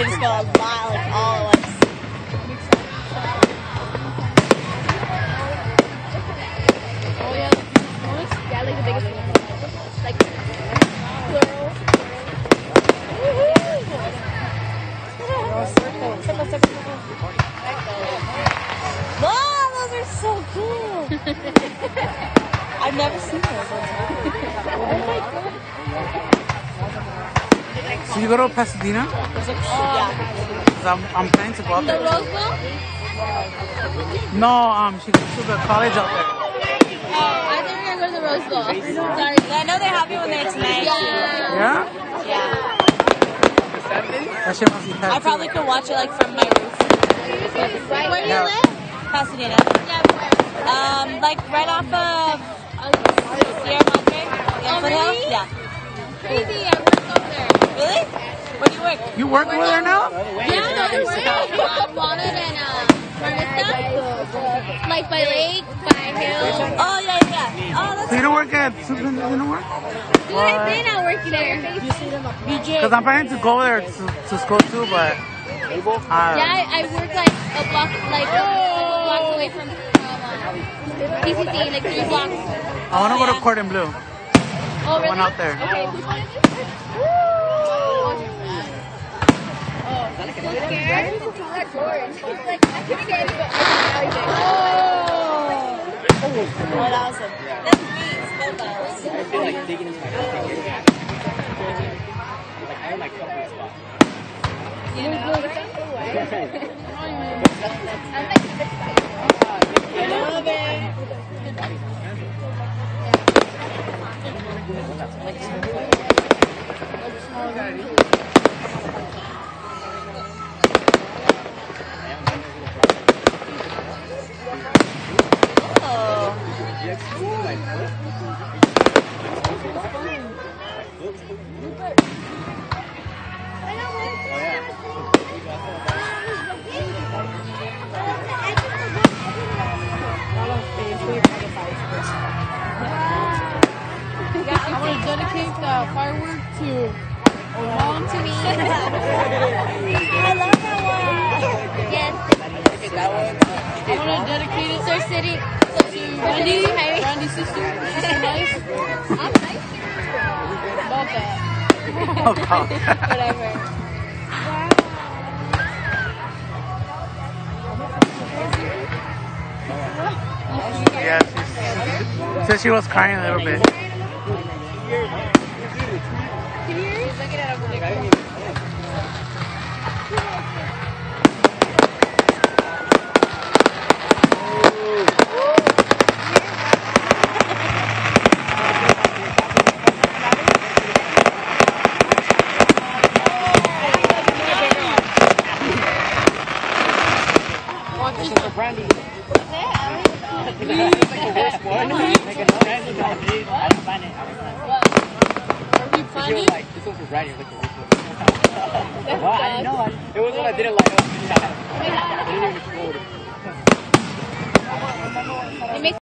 They just go a lot, like all at once. Oh yeah, yeah, like the biggest one. Like plural. Circle. Wow, those are so cool. I've never seen those. So you go to Pasadena? Yeah. 'Cause I'm planning to go out The there. Rose Bowl? No, she goes to the college out there. Oh, I thought we were gonna go to the Rose Bowl. Sorry. I know they're happy when they're tonight. Yeah. Yeah? Yeah. That shit must be I packed. probably could watch it like from my roof. Where do you Yeah. live? Pasadena. Yeah, where? Like right off of Sierra Madre. Oh, really? Yeah. Crazy, I work over there. Really? Where do you work? You work over there now? Yeah, no, there's Walnut and Marista. Like by lake, by hill. Oh yeah. Oh, that's So you don't work at Superintendent? You don't work? Dude, I've been out working there. Because I'm planning to go there to school too, but Yeah, I work like a block, like a couple blocks away from DCC, like 3 blocks. I want to go to Cordon Bleu. Oh, really? One out there. Okay, who's going to do? Oh, that was it. That's me. I feel like digging into my fingers. Like I like comfort spot. You know? I love it. I want to dedicate the firework to Mom to me. I love that one. Yes. I want to dedicate it to City, to Randy's sister. She's so nice. I'm nice. About that. Whatever. Yeah, she said she was crying a little bit. Brandy. It's like the worst one. Like a Brandy got it. I didn't find it. Are you funny? Like, this one for Brandy. Like the worst one. Well, I didn't know. It was one I didn't like. I didn't even explode. It makes